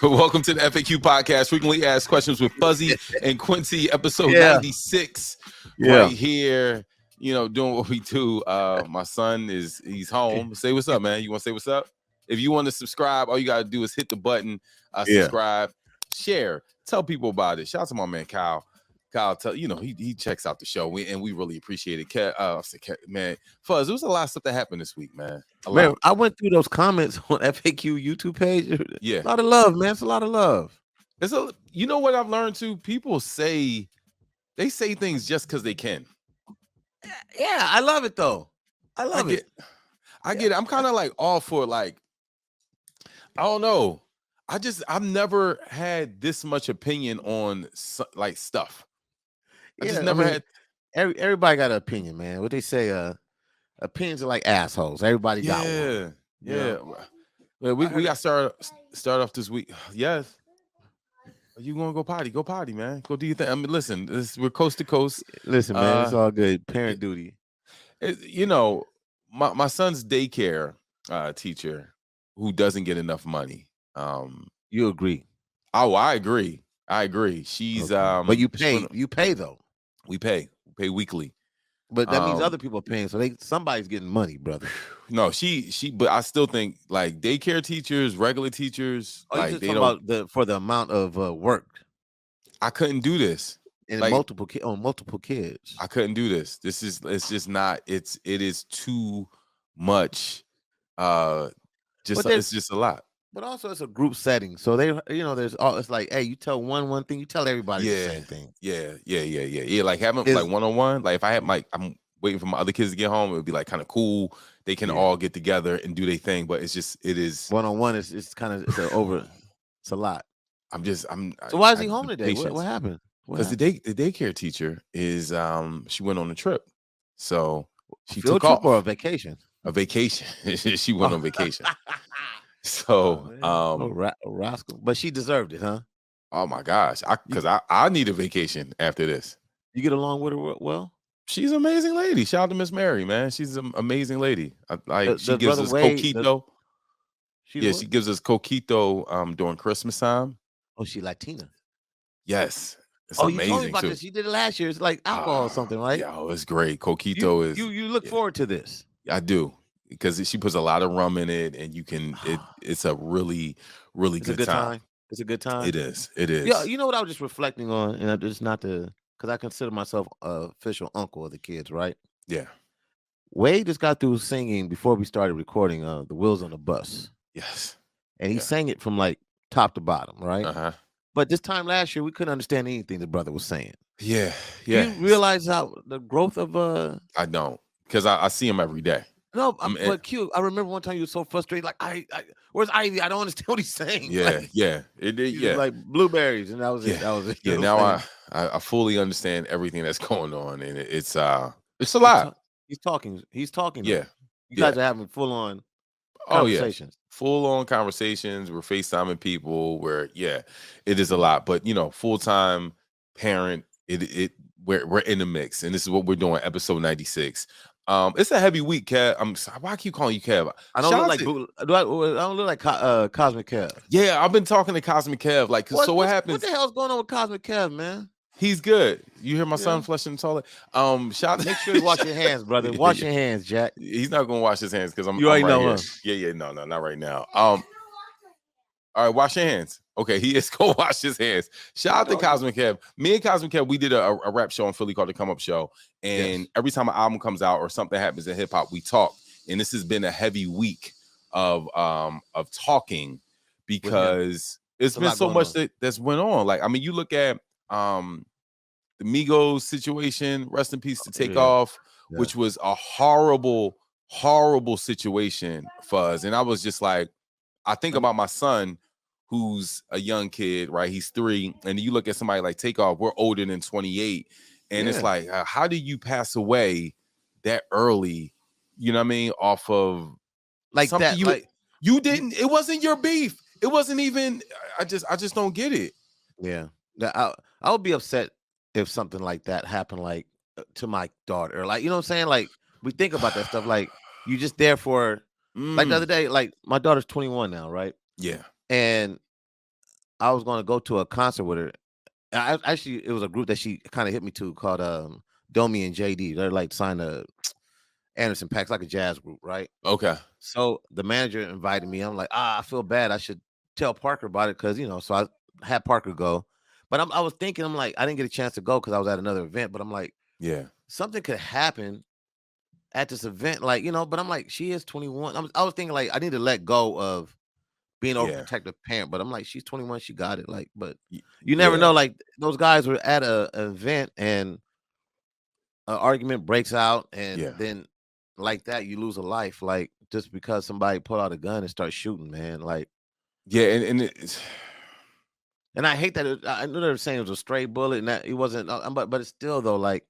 Welcome to the FAQ podcast, frequently asked questions with Fuzzy and Quincy, episode Yeah, 96, right yeah. here. Doing what we do. My son he's home. Say what's up, man. You want to say what's up? If you want to subscribe, all you gotta do is hit the button, Yeah. subscribe, share, tell people about it. Shout out to my man Kyle. Kyle, he checks out the show, and we really appreciate it. Man, Fuzz, there was a lot of stuff that happened this week, man. A Man, lot. I went through those comments on FAQ YouTube page. Yeah. A lot of love, man. It's a lot of love. You know what I've learned too? People say things just because they can. Yeah, I love it though. I love it. I get it. I'm kind of like all for like, I don't know. I've never had this much opinion on like stuff. I just never had. Everybody got an opinion, man. What they say, opinions are like assholes. Everybody got one. Yeah. Well, we got to start off this week. Yes. You gonna go potty? Go potty, man. Go do your thing. I mean, listen, we're coast to coast. Listen, man, it's all good. Parent duty. My son's daycare teacher who doesn't get enough money. You agree? Oh, I agree. She's okay. But you pay though. We pay weekly. But that means other people are paying, so somebody's getting money, brother. No, but I still think like daycare teachers, regular teachers, like they don't for the amount of work. I couldn't do this. And like, multiple kids. I couldn't do this. It's just not. It is too much. It's just a lot. But also it's a group setting, so it's like, hey, you tell one thing, you tell everybody the same thing. Yeah. Like having like one-on-one. Like if I had I'm waiting for my other kids to get home, it would be like kind of cool. They can all get together and do their thing, but it is one-on-one. It's a lot. So why is he home today? What happened? Because the daycare teacher is she went on a trip, so she took off or a vacation. A vacation. She went on vacation. So, rascal. But she deserved it, huh? Oh my gosh! Because I need a vacation after this. You get along with her well? She's an amazing lady. Shout out to Miss Mary, man. She's an amazing lady. She gives us coquito. She gives us coquito during Christmas time. Oh, she Latina. Yes. It's amazing. You told me about this. She did it last year. It's like alcohol or something, right? Yeah, it's great. Coquito is. You look forward to this? I do. Because she puts a lot of rum in it, and you can. It's a really, really good time. It's a good time. It is. It is. Yeah, you know what I was just reflecting on, and it's not because I consider myself an official uncle of the kids, right? Yeah. Wade just got through singing before we started recording. The Wheels on the Bus. Yes. And he sang it from like top to bottom, right? Uh-huh. But this time last year, we couldn't understand anything the brother was saying. Yeah. Do you realize how the growth of I don't, because I see him every day. No, but Q, I remember one time you were so frustrated, like, where's Ivy? I don't understand what he's saying. Yeah. Like blueberries, and that was it. That was it. Yeah, now I fully understand everything that's going on, and it's a lot. He's talking. Yeah. You guys are having full on conversations. Full on conversations. We're FaceTiming people. It is a lot, but full-time parent, we're in the mix, and this is what we're doing, episode 96. It's a heavy week, Kev. I'm sorry, why I keep calling you Kev? I don't look like I don't look like Cosmic Kev. Yeah, I've been talking to Cosmic Kev. Like, so what happens? What the hell's going on with Cosmic Kev, man? He's good. You hear my son flushing the toilet? Make sure you wash your hands, brother. Wash your hands, Jack. He's not gonna wash his hands because You already know him. Yeah, no, not right now. All right, wash your hands. Okay, he is gonna wash his hands. Shout out to Cosmic Kev. Me and Cosmic Kev, we did a rap show in Philly called The Come Up Show. And every time an album comes out or something happens in hip hop, we talk. And this has been a heavy week of talking because it's been so much that's went on. Like, I mean, you look at the Migos situation, rest in peace to Takeoff, which was a horrible, horrible situation, Fuzz. And I was just like, I think about my son, who's a young kid, right? He's 3. And you look at somebody like Takeoff, we're older than 28. And it's like, how do you pass away that early? You know what I mean? Off of like that. You didn't, it wasn't your beef. It wasn't even, I just don't get it. Yeah. I would be upset if something like that happened, like to my daughter, or like, you know what I'm saying? Like, we think about that stuff. Like, you just there for, like the other day, like my daughter's 21 now, right? Yeah. And I was going to go to a concert with her. Actually, it was a group that she kind of hit me to called Domi and JD. They're like signed to Anderson .Paak, like a jazz group, right? Okay. So the manager invited me. I'm like, I feel bad. I should tell Parker about it because so I had Parker go. But I was thinking, I'm like, I didn't get a chance to go because I was at another event. But I'm like, Yeah. something could happen at this event, like But I'm like, she is 21. I was thinking like I need to let go of being Yeah. overprotective parent. But I'm like, she's 21, she got it. Like, but Y- you never Yeah. know. Like those guys were at an event and an argument breaks out, and Yeah. then like that you lose a life, like just because somebody pull out a gun and start shooting, man. Like, Yeah. And it's and I hate that. I knew they were saying it was a stray bullet, and that it wasn't. But it's still though, like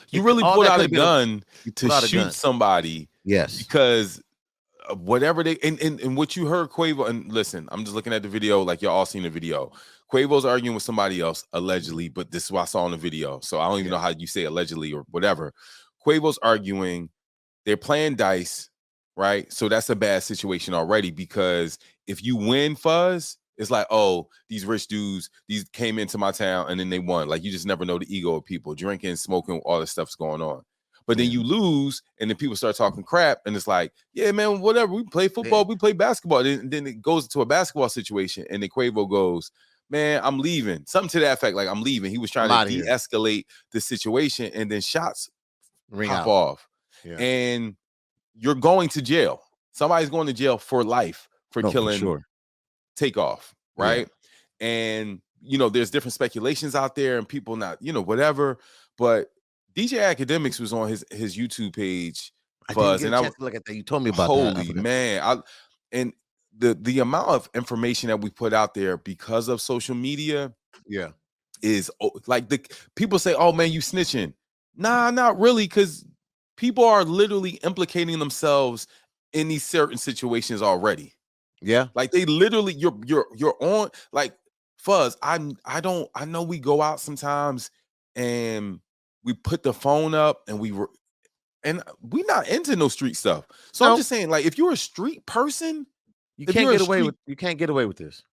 you really all pulled that out could a have been. gun You to pull out a shoot gun. somebody Yes. because whatever they and what you heard Quavo, and listen, I'm just looking at the video, like y'all all seen the video. Quavo's arguing with somebody else allegedly, but this is what I saw in the video, so I don't even know how you say allegedly or whatever. Quavo's arguing, they're playing dice, right? So that's a bad situation already, because if you win, Fuzz, it's like, oh, these rich dudes, these came into my town and then they won. Like, you just never know the ego of people drinking, smoking, all this stuff's going on. But then you lose, and then people start talking crap, and it's like, yeah, man, whatever. We play football, we play basketball. Then it goes into a basketball situation, and then Quavo goes, man, I'm leaving. Something to that effect, like, I'm leaving. He was trying to de-escalate the situation, and then shots pop off. Yeah. And you're going to jail. Somebody's going to jail for life for killing Takeoff, right? Yeah. And there's different speculations out there, and people not, whatever. But DJ Academics was on his YouTube page. I didn't get a chance to look at that. You told me about that. Holy man! And the amount of information that we put out there because of social media, is like the people say, "Oh man, you snitching." Nah, not really, because people are literally implicating themselves in these certain situations already. Yeah. Like they literally, you're on, like, Fuzz. I know we go out sometimes and we put the phone up and we not into no street stuff. So I'm just saying, like, if you're a street person, you can't get away with this.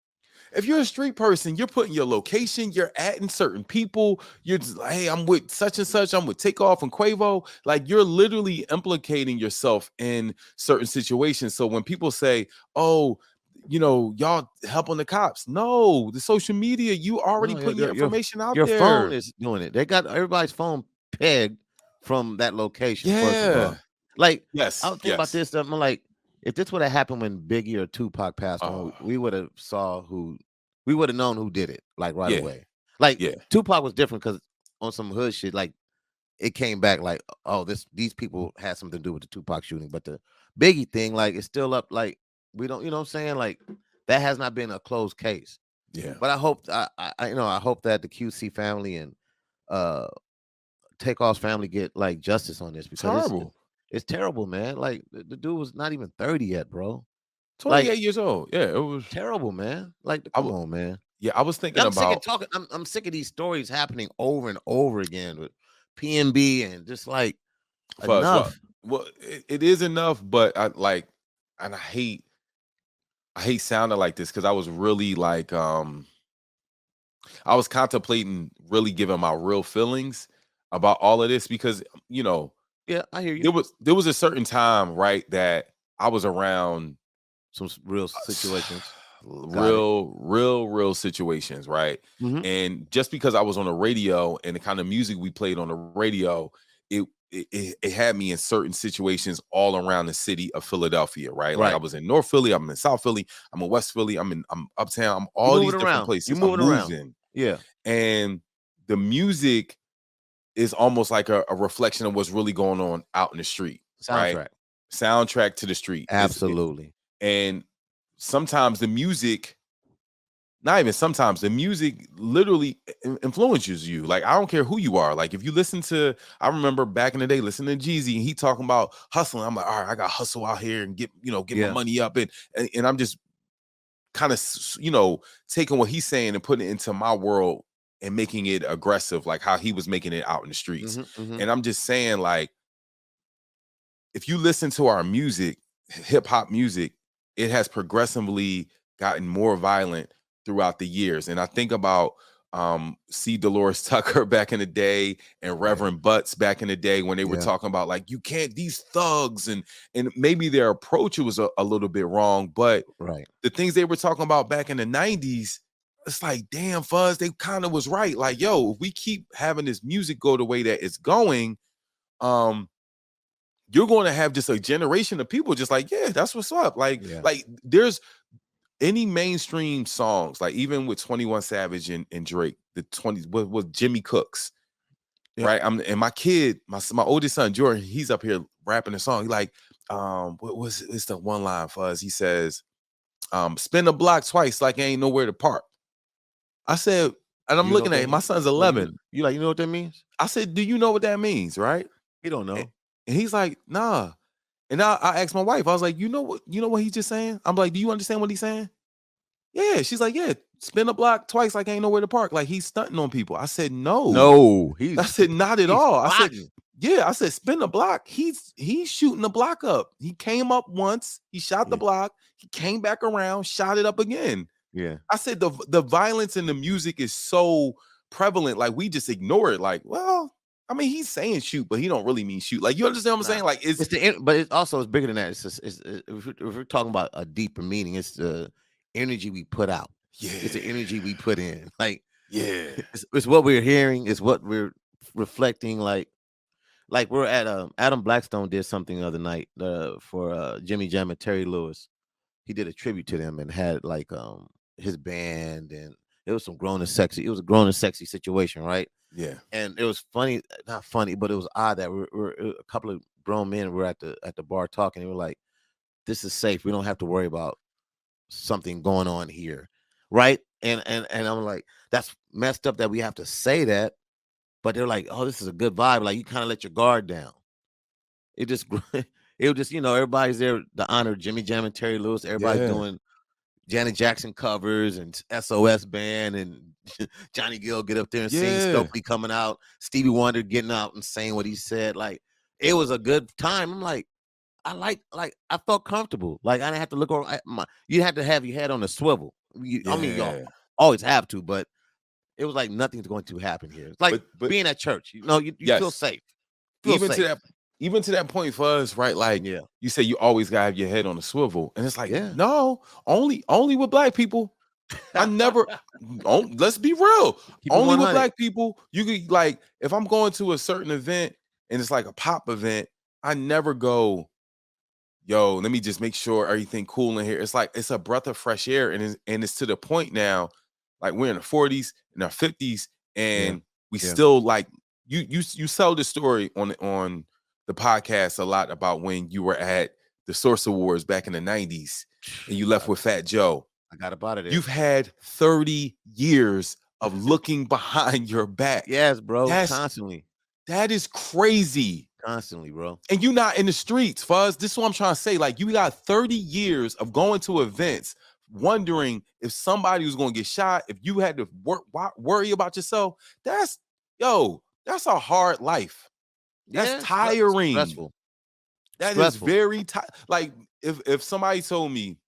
If you're a street person, you're putting your location, you're adding certain people, you're just like, hey, I'm with such and such, I'm with Takeoff and Quavo. Like, you're literally implicating yourself in certain situations. So when people say, oh, y'all helping the cops, no, the social media, you already putting your information out there. Your phone is doing it. They got everybody's phone pegged from that location. Yeah. First of all, like, yes, I was thinking about this. I'm like, if this would have happened when Biggie or Tupac passed on, we would have known who did it, like, right away. Like, Tupac was different because on some hood shit, like, it came back like, oh, these people had something to do with the Tupac shooting. But the Biggie thing, like, it's still up. Like, we don't, you know what I'm saying? Like, that has not been a closed case. Yeah. But I hope I hope that the QC family and Takeoff's family get like justice on this, because it's terrible, man. Like, the dude was not even 30 yet, bro. 28 years old. Yeah, it was terrible, man. Like, come on, man. Yeah, I was thinking I'm sick of talking. I'm sick of these stories happening over and over again with PNB and just like Fuzz, enough. Well, it is enough, but I hate sounding like this, because I was really like, I was contemplating really giving my real feelings about all of this, because yeah, I hear you. There was a certain time, right, that I was around some real situations. Real situations, right? Mm-hmm. And just because I was on the radio and the kind of music we played on the radio, it had me in certain situations all around the city of Philadelphia, right? Like, I was in North Philly, I'm in South Philly, I'm in West Philly, I'm uptown, I'm all these different places. You're moving around. Yeah. And the music is almost like a reflection of what's really going on out in the street. Soundtrack to the street. Absolutely. And sometimes the music, not even sometimes, the music literally influences you. Like, I don't care who you are. Like, if you listen to, I remember back in the day listening to Jeezy and he talking about hustling. I'm like, all right, I got hustle out here and get my money up. And I'm just kind of, taking what he's saying and putting it into my world and making it aggressive, like how he was making it out in the streets. Mm-hmm. And I'm just saying, like, if you listen to our music, hip hop music, it has progressively gotten more violent throughout the years. And I think about C. Dolores Tucker back in the day and Reverend Butts back in the day when they were talking about like, you can't, these thugs, and maybe their approach was a little bit wrong, but the things they were talking about back in the 90s, it's like, damn, Fuzz, they kind of was right. Like, yo, if we keep having this music go the way that it's going, you're going to have just a generation of people just like, yeah, that's what's up. Like there's any mainstream songs, like even with 21 Savage and Drake, the 20s was Jimmy Cooks, right? And my kid, my oldest son Jordan, he's up here rapping a song. He like, what was it's the one line, Fuzz? He says, spin the block twice like ain't nowhere to park. I said, and I'm looking at him, my son's 11. You know what that means? I said, do you know what that means, right? He don't know. And he's like, nah. And I asked my wife, I was like, you know what he's just saying? I'm like, do you understand what he's saying? Yeah. She's like, yeah, spin a block twice like ain't nowhere to park. Like he's stunting on people. I said, no. I said, not at all. I said, yeah. I said, spin the block. He's shooting the block up. He came up once. He shot the block. He came back around, shot it up again. Yeah. I said, the violence in the music is so prevalent. Like we just ignore it. Like, well, I mean, he's saying shoot, but he don't really mean shoot. Like, you understand what I'm saying? Like, but it's also bigger than that. If we're talking about a deeper meaning, it's the energy we put out. Yeah, it's the energy we put in. Like, yeah, it's what we're hearing. It's what we're reflecting. Like we're at Adam Blackstone did something the other night for Jimmy Jam and Terry Lewis. He did a tribute to them and had like his band, and it was some grown and sexy. It was a grown and sexy situation, right? Yeah. And it was funny, not funny, but it was odd that we're a couple of grown men were at the bar talking. They were like, "This is safe. We don't have to worry about something going on here," right? And I'm like, that's messed up that we have to say that, but they're like, "Oh, this is a good vibe." Like you kind of let your guard down. It was just everybody's there to honor Jimmy Jam and Terry Lewis. Everybody's doing Janet Jackson covers and SOS band, and Johnny Gill get up there and sing Stokely coming out, Stevie Wonder getting out and saying what he said. Like it was a good time. I'm like, I felt comfortable. Like I didn't have to look over. You had to have your head on a swivel. I mean, y'all always have to, but it was like nothing's going to happen here. It's like being at church. You feel safe. Even to that point, Fuzz, right? Like, you say you always gotta have your head on a swivel, and it's like, no, only with black people. I never. Let's be real. Only with black people. You could like, if I'm going to a certain event and it's like a pop event, I never go, yo, let me just make sure everything cool in here. It's like it's a breath of fresh air, and it's to the point now, like we're in the 40s, in our 50s, and we still like you sell the story on the podcast a lot about when you were at the Source Awards back in the 90s and you left with Fat Joe. I got up out of there. You've had 30 years of looking behind your back. Yes, bro. Constantly. That is crazy. Constantly, bro. And you're not in the streets, Fuzz. This is what I'm trying to say. Like, you got 30 years of going to events, wondering if somebody was going to get shot, if you had to worry about yourself. That's a hard life. That's tiring. Stressful. That is very like if somebody told me,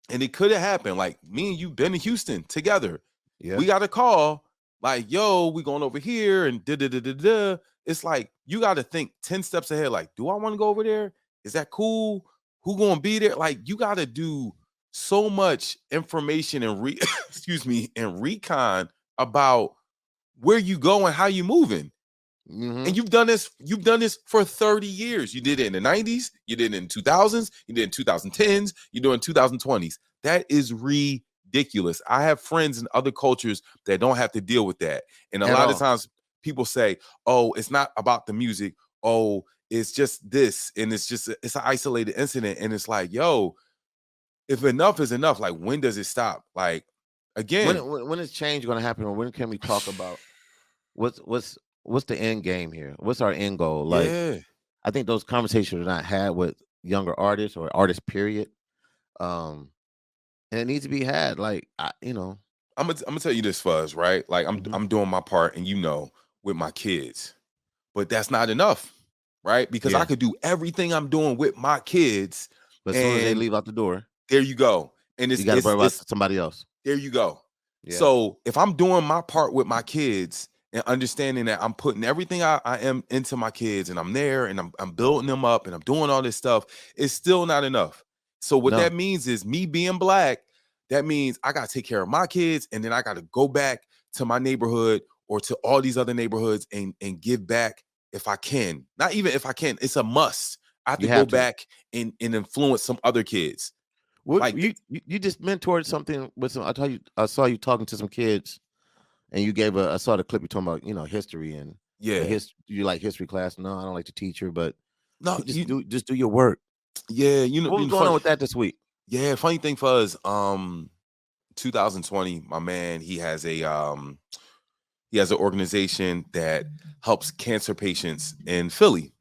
and it could have happened, like me and you been in Houston together. Yeah. We got a call, like, yo, we going over here and da. It's like you got to think 10 steps ahead. Like, do I want to go over there? Is that cool? Who gonna be there? Like, you got to do so much information and and recon about where you go and how you moving. Mm-hmm. And you've done this for 30 years. You did it in the 90s, you did it in 2000s, you did it in 2010s, you do it in 2020s. That is ridiculous. I have friends in other cultures that don't have to deal with that. And a lot of times people say, oh, it's not about the music. Oh, it's just this. And it's an isolated incident. And it's like, yo, if enough is enough, like, when does it stop? Like, again, when is change going to happen? Or when can we talk about what's the end game here? What's our end goal? Like, I think those conversations are not had with younger artists or artists, period. And it needs to be had. Like, I'm gonna tell you this, Fuzz, right? Like, I'm doing my part, and with my kids, but that's not enough, right? Because I could do everything I'm doing with my kids, but as soon as they leave out the door, there you go, and you got to worry about somebody else. There you go. So if I'm doing my part with my kids and understanding that I'm putting everything I am into my kids and I'm there and I'm building them up and I'm doing all this stuff, it's still not enough. So what that means is me being black, that means I got to take care of my kids and then I got to go back to my neighborhood or to all these other neighborhoods and give back if I can. Not even if I can, it's a must. I have to go back and influence some other kids. What, like you just mentored something with some. I saw you talking to some kids, and you gave I saw the clip you talking about, history and you like history class. No, I don't like the teacher, but no, just do your work. Yeah, what was going on with that this week? Yeah, funny thing for us, 2020, my man, he has an organization that helps cancer patients in Philly.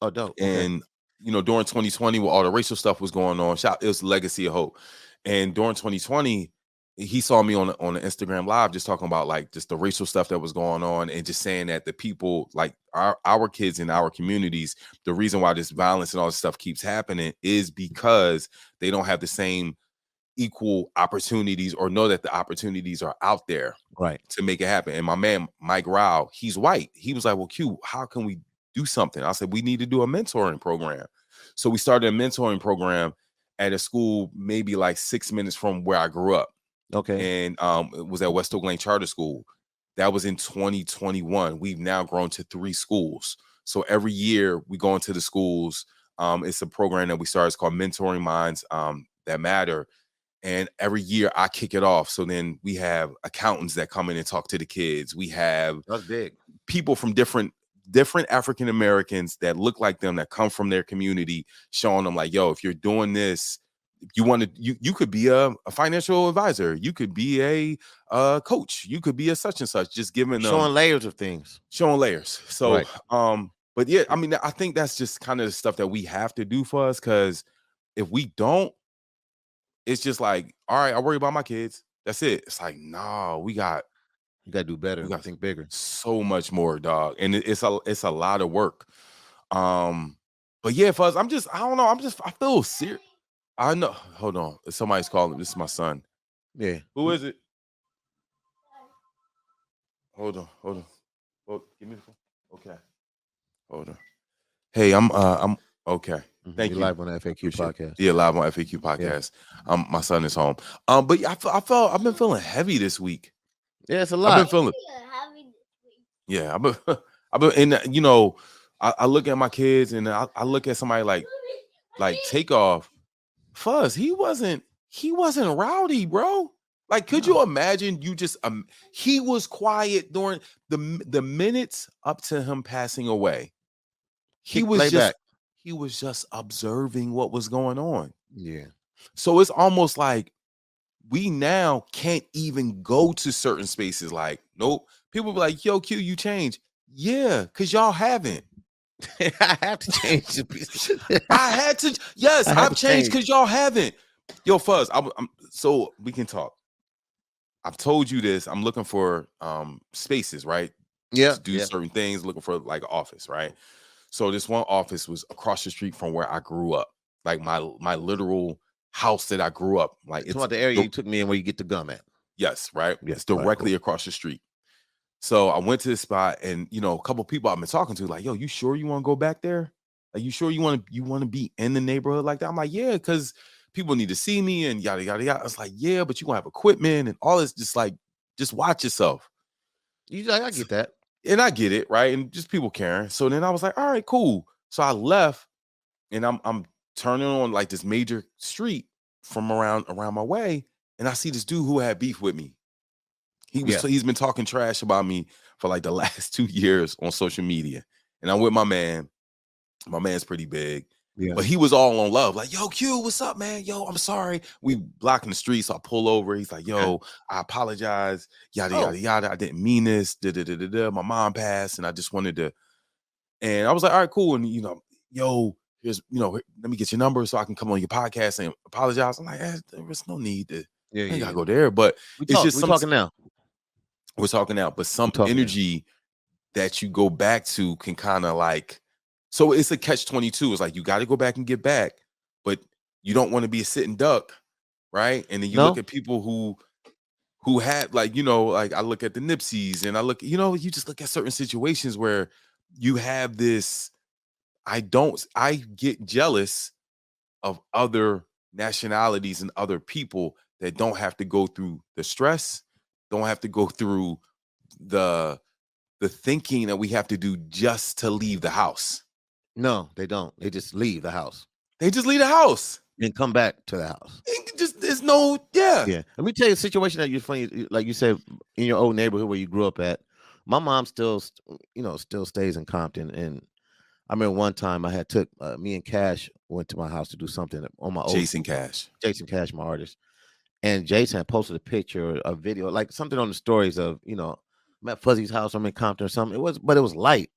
Oh, dope. And during 2020, when all the racial stuff was going on, it was Legacy of Hope. And during 2020, he saw me on the Instagram Live just talking about like just the racial stuff that was going on and just saying that the people like our kids in our communities, the reason why this violence and all this stuff keeps happening is because they don't have the same equal opportunities or know that the opportunities are out there to make it happen. And my man, Mike Rao, he's white. He was like, well, Q, how can we do something? I said, we need to do a mentoring program. So we started a mentoring program at a school maybe like 6 minutes from where I grew up. Okay. And it was at West Oak Lane Charter School. That was in 2021. We've now grown to 3 schools. So every year we go into the schools. It's a program that we started. It's called Mentoring Minds That Matter. And every year I kick it off. So then we have accountants that come in and talk to the kids. We have people from different African Americans that look like them, that come from their community, showing them like, yo, if you're doing this, you could be a financial advisor, you could be a coach, you could be a such and such, just giving them showing layers of things, showing layers. So but yeah, I mean, I think that's just kind of the stuff that we have to do for us, because if we don't, it's just like, all right, I worry about my kids, that's it. It's like, no, you gotta do better. We gotta think bigger. So much more, dog. And it's a lot of work. But yeah, for us, I don't know. I feel serious. I know. Hold on. Somebody's calling. This is my son. Yeah. Who is it? Hold on. Give me the phone. Okay. Hold on. Hey, I'm okay. Thank you. Live on the FAQ podcast. Yeah, live on FAQ podcast. My son is home. But yeah, I've been feeling heavy this week. Yeah, it's a lot. I've been feeling. Yeah, I've been, and I look at my kids and I look at somebody like Takeoff. Fuzz, he wasn't rowdy, bro. Like, could you imagine? He was quiet during the minutes up to him passing away. He was just observing what was going on. Yeah. So it's almost like we now can't even go to certain spaces. Like, nope. People be like, yo, Q, you changed. Yeah, because y'all haven't. I have to change. I had to. Yes, I've changed because y'all haven't. Yo, Fuzz, I'm so we can talk. I've told you this. I'm looking for spaces, right? Yeah. To do certain things, looking for like an office, right? So this one office was across the street from where I grew up. Like my literal house that I grew up. Like it's about the area you took me in where you get the gum at. Yes, right? Yes, it's directly across the street. So I went to this spot, and a couple of people I've been talking to, like, yo, you sure you want to go back there? Like, you sure you want to be in the neighborhood like that? I'm like, yeah, because people need to see me and yada yada yada. It's like, yeah, but you gonna have equipment and all this. Just like, just watch yourself. I get that, and I get it, right? And just people caring. So then I was like, all right, cool. So I left, and I'm turning on like this major street from around my way, and I see this dude who had beef with me. He's been talking trash about me for like the last 2 years on social media. And I'm with my man. My man's pretty big. Yeah. But he was all on love. Like, yo, Q, what's up, man? Yo, I'm sorry. We blocking the streets. So I pull over. He's like, yo, I apologize. Yada, yada, yada. I didn't mean this. My mom passed. And I just wanted to. And I was like, all right, cool. And, yo, here's, let me get your number so I can come on your podcast and apologize. I'm like, there's no need to. I ain't gotta go there. But it's just we're talking now. We're talking out, but some energy that you go back to can kind of like, so it's a catch-22. It's like you got to go back and get back, but you don't want to be a sitting duck, right? And then you look at people who who had like, like I look at the Nipseys and I look, you just look at certain situations where you have this. I get jealous of other nationalities and other people that don't have to go through the stress, don't have to go through the thinking that we have to do just to leave the house. No, they don't. They just leave the house. They just leave the house and come back to the house. There's no, yeah. Let me tell you a situation that you're funny, like you said, in your old neighborhood where you grew up at. My mom still stays in Compton, and I remember one time I had took me and Cash went to my house to do something on my old Jason Cash, my artist, and Jason had posted a picture, a video, like something on the stories of I'm at Fuzzy's house, I'm in Compton or something. It was light.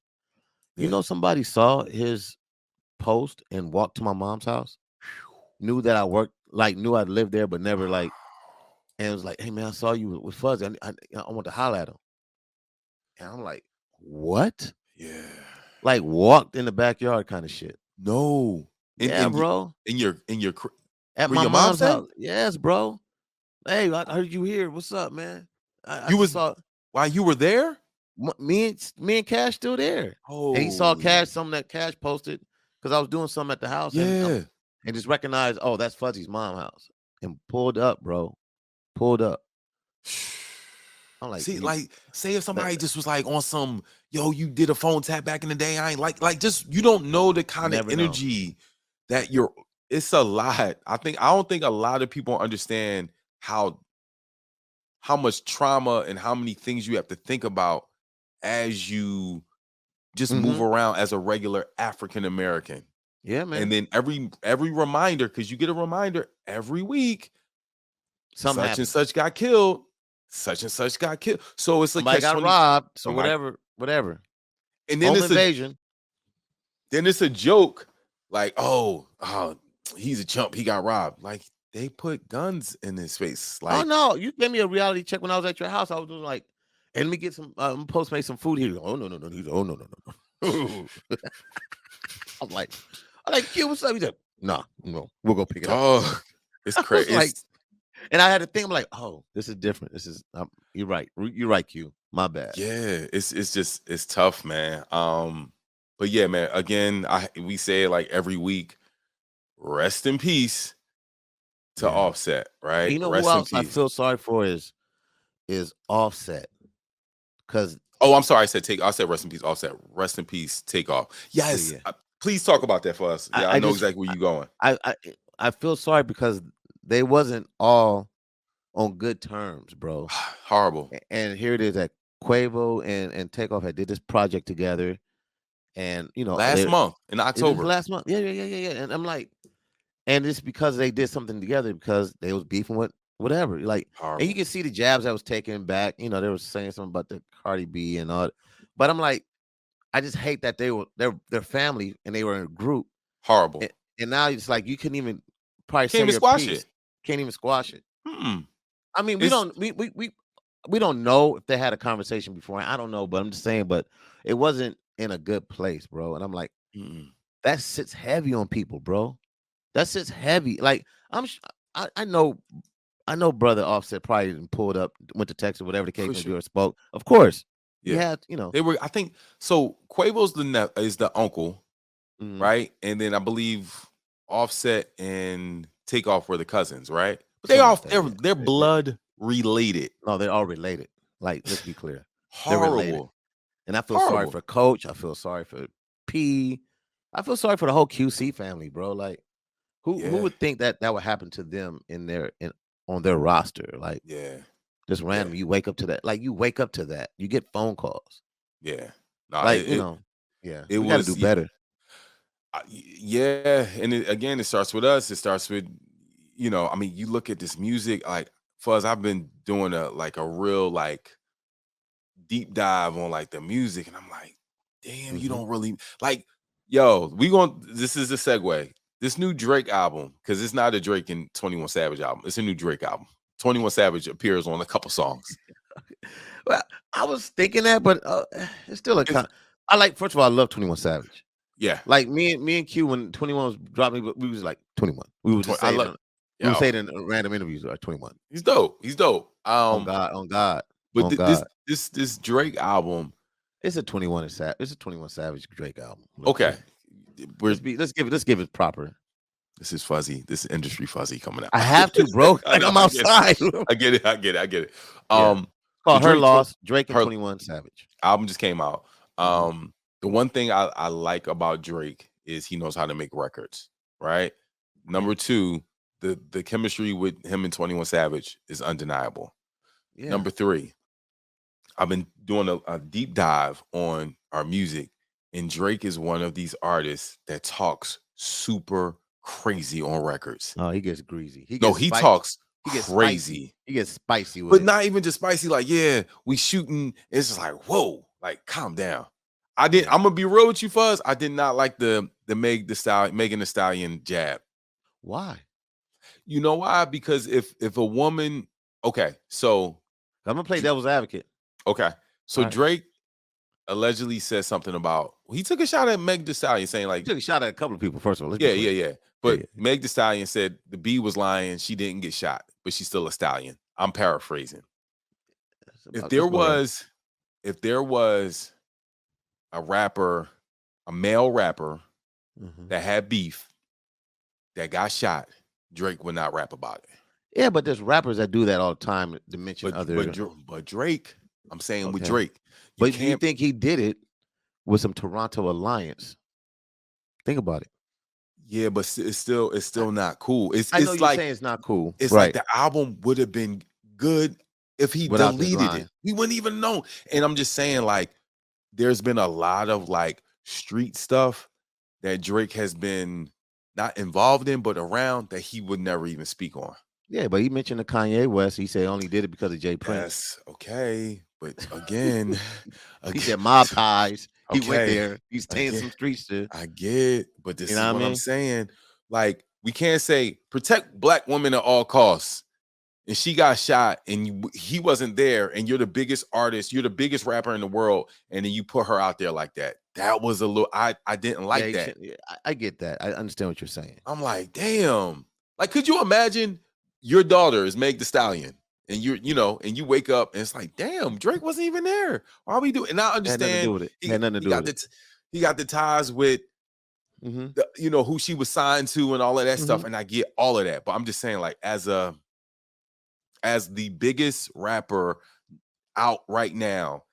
Yeah. Somebody saw his post and walked to my mom's house. Knew that I worked, knew I lived there, but never and it was like, hey man, I saw you with Fuzzy. I want to holler at him. And I'm like, what? Yeah. Like walked in the backyard kind of shit. No. Bro. In your at my mom's house. Yes, bro. Hey, I heard you here. What's up, man? While you were there? Me and Cash still there. Oh. And he saw Cash, something that Cash posted because I was doing something at the house. Yeah. And just recognized, oh, that's Fuzzy's mom's house. And pulled up, bro. Pulled up. I'm like, see, say if somebody just was like on some, yo, you did a phone tap back in the day. I ain't like just you don't know the kind of energy that it's a lot. I don't think a lot of people understand how much trauma and how many things you have to think about as you just move around as a regular African American. Yeah, man. And then every reminder, because you get a reminder every week, such and such got killed. Such and such got killed. So it's like somebody got robbed. So whatever. And then home invasion. Then it's a joke, like, oh, he's a chump. He got robbed. Like they put guns in his face. Like, oh no, you gave me a reality check when I was at your house. I was doing like, and let me get some. Postmate some food here. Oh no. No. I'm like, Q, what's up? He said, no, we'll go pick it up. Oh, it's crazy. And I had to think, I'm like, oh, this is different. This is you're right. You're right, Q. My bad. Yeah, it's tough, man. But yeah, man, again, we say it like every week, rest in peace to Offset, right? You know who else I feel sorry for is Offset. Because I'm sorry, I said rest in peace, Offset. Rest in peace, Takeoff. Yes. Yeah. Please talk about that for us. Yeah, I know exactly where you're going. I feel sorry because they wasn't all on good terms, bro. Horrible. And here it is that Quavo and Takeoff had did this project together, and last month in October. Last month, yeah. And I'm like, and it's because they did something together because they was beefing with whatever. Like, horrible. And you can see the jabs that was taken back. They were saying something about the Cardi B and all. But I'm like, I just hate that they're family and they were in a group. Horrible. And now it's like you couldn't even probably can't even squash it. Can't even squash it. I mean, we don't know if they had a conversation before. I don't know, but I'm just saying. But it wasn't in a good place, bro. And I'm like, that sits heavy on people, bro. That sits heavy. Like I know, brother Offset probably pulled up, went to Texas, whatever the case may be, or spoke. Of course, yeah. They were. I think so. Quavo's is the uncle, right? And then I believe Offset and Takeoff were the cousins, right? But they're blood related. No, they're all related. Like, let's be clear. Horrible. And I feel sorry for Coach. I feel sorry for P. I feel sorry for the whole QC family, bro. Like, who would think that would happen to them on their roster? Like, just random. You wake up to that. Like, you wake up to that. You get phone calls. Yeah. No, like, we got to do better. And it starts with us. It starts with, I mean, you look at this music, like Fuzz, I've been doing a real deep dive on the music, and I'm like, damn, you don't really this is the segue. This new Drake album, because it's not a Drake and 21 Savage album, it's a new Drake album. 21 Savage appears on a couple songs. Well, I was thinking that, but it's still first of all, I love 21 Savage. Yeah. Like me and Q, when 21 was dropping, we was like 21. We was just saying You say it in random interviews. 21. He's dope. He's dope. On God. But this Drake album, it's a 21 Savage Drake album. Okay, let's give it proper. This is fuzzy. This is industry fuzzy coming out. I have to, bro. Like I'm outside. I get it. Called Her Loss, Drake and 21 Savage. Album just came out. The one thing I like about Drake is he knows how to make records, right? Number two, the chemistry with him and 21 Savage is undeniable. Yeah. Number three, I've been doing a deep dive on our music, and Drake is one of these artists that talks super crazy on records. Oh, he gets greasy. He talks crazy. He gets spicy with but not even just spicy. Like, yeah, we shooting. It's just like, whoa, like calm down. I'm gonna be real with you, Fuzz. I did not like the Megan Thee Stallion jab. Why? You know why? Because if a woman, okay, so I'm gonna play devil's advocate. Okay, so Drake allegedly said something about he took a shot at Meg Thee Stallion, saying like he took a shot at a couple of people. First of all, yeah. But Meg Thee Stallion said the B was lying. She didn't get shot, but she's still a stallion. I'm paraphrasing. If there was a rapper, a male rapper that had beef that got shot, Drake would not rap about it. Yeah, but there's rappers that do that all the time to mention but Drake, I'm saying with Drake. Do you think he did it with some Toronto alliance? Think about it. Yeah, but it's still not cool. I know you're saying it's not cool. It's like the album would have been good if he deleted it. We wouldn't even know. And I'm just saying, like, there's been a lot of like street stuff that Drake has been not involved in, but around that he would never even speak on. Yeah, but he mentioned the Kanye West. He said only did it because of Jay Prince. Yes, okay. But again, he said mob ties. He went there. He's staying some street shit. I get, but this is what I'm saying. Like, we can't say protect black women at all costs. And she got shot and he wasn't there, and you're the biggest artist, you're the biggest rapper in the world, and then you put her out there like that. That was a little, I didn't like that. I get that. I understand what you're saying. I'm like, damn. Like, could you imagine your daughter is Meg Thee Stallion, and and you wake up and it's like, damn, Drake wasn't even there. Why are we doing? And I understand he had nothing to do with it. He got the ties with who she was signed to and all of that stuff, and I get all of that. But I'm just saying, like, as the biggest rapper out right now,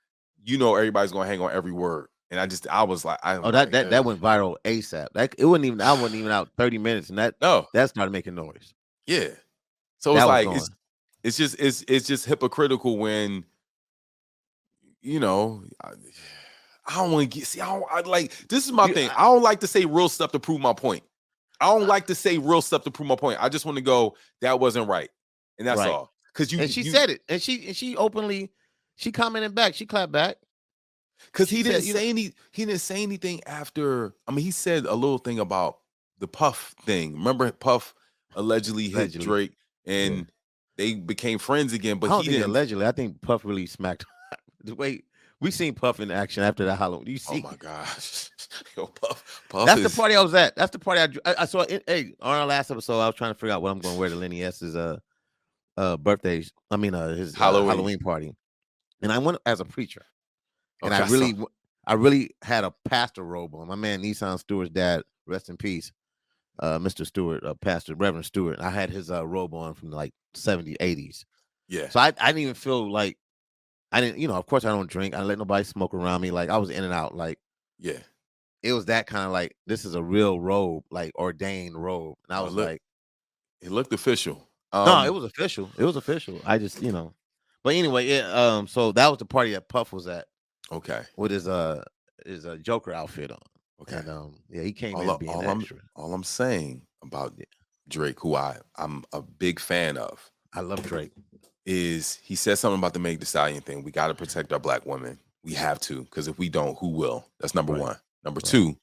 everybody's gonna hang on every word. And I was like, that went viral ASAP. I wasn't even out 30 minutes, and that started making noise. Yeah. So it's like it's just hypocritical when I don't want to this is my thing. I don't like to say real stuff to prove my point. I just want to go, that wasn't right. And that's all. Because she said it, and she openly commented back. She clapped back. Because he didn't say anything after. I mean, he said a little thing about the Puff thing. Remember, Puff allegedly hit Drake, and they became friends again. But he didn't. Allegedly, I think Puff really smacked. Wait, we seen Puff in action after that Halloween. You see? Oh my gosh, yo, Puff. That's the party I was at. That's the party I saw. Hey, on our last episode, I was trying to figure out what I'm going to wear to Lenny S's birthdays. I mean, his Halloween party, and I went as a preacher. And I really had a pastor robe on. My man Nissan Stewart's dad, rest in peace, Mr. Stewart, Pastor Reverend Stewart. I had his robe on from like 70s, 80s. Yeah. So I didn't even feel like I didn't, of course I don't drink. I didn't let nobody smoke around me. Like I was in and out. Like, yeah, it was that kind of like, this is a real robe, like ordained robe. And I was like, it looked official. No, it was official. It was official. I just, but anyway, so that was the party that Puff was at. Okay. With his Joker outfit on. Okay. And, he came in being extra. All I'm saying about Drake, who I'm a big fan of. I love Drake. Is he said something about the Meg Thee Stallion thing. We got to protect our black women. We have to, because if we don't, who will? That's number one. Number two,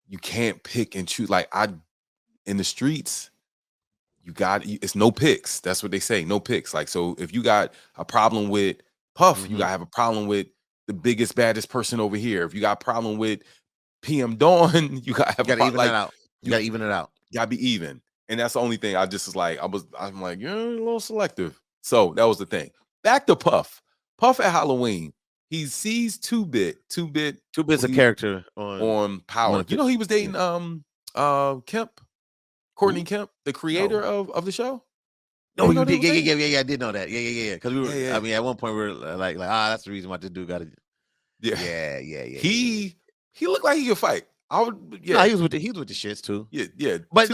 you can't pick and choose. Like, in the streets, it's no picks. That's what they say. No picks. Like, so if you got a problem with Puff, you gotta have a problem with the biggest, baddest person over here. If you got a problem with PM Dawn, you gotta have even it out. You gotta even it out. You gotta be even. And that's the only thing I just was like, I'm like, you're a little selective. So that was the thing. Back to Puff. Puff at Halloween. He sees Two Bit a character on Power. You know, he was dating Kemp, Courtney Kemp, the creator of the show. No, you did. Yeah. I did know that. Yeah. Because we were. I mean, at one point we were like, that's the reason why this dude got to. Yeah. He looked like he could fight. I would. Yeah, no, he was with the shits too. Yeah. But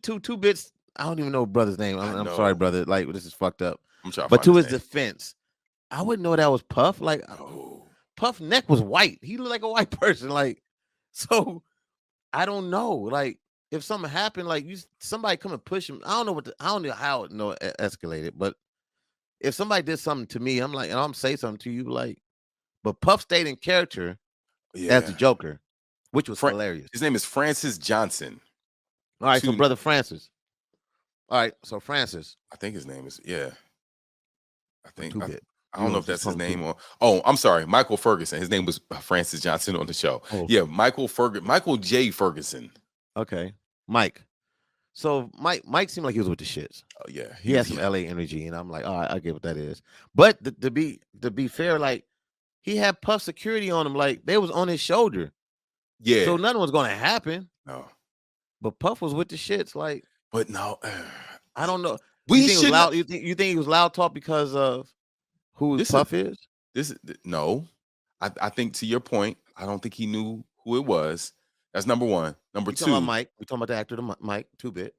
two bits. I don't even know brother's name. I'm sorry, brother. Like, this is fucked up. I'm trying. But to his defense, I wouldn't know that was Puff. Like, Puff's neck was white. He looked like a white person. Like, so I don't know. Like, if something happened, like somebody come and push him. I don't know how it escalated. But if somebody did something to me, I'm like, and I'm say something to you, like, but Puff stayed in character as the Joker, which was hilarious. His name is Francis Johnson. All right, so brother Francis. All right, so Francis. I think his name is I think I I don't know if that's his name or I'm sorry, Michael Ferguson. His name was Francis Johnson on the show. Yeah, Michael J. Ferguson. Okay, Mike. So Mike seemed like he was with the shits. Oh yeah, he had some LA energy, and I'm like, all right, I get what that is. But to be fair, like he had Puff security on him, like they was on his shoulder. Yeah. So nothing was going to happen. No. But Puff was with the shits, like. But no, I don't know. You think he was loud talk because of who Puff is? No. I think to your point, I don't think he knew who it was. That's number one. Number two, about Mike. We talking about the actor, Mike 2-Bit.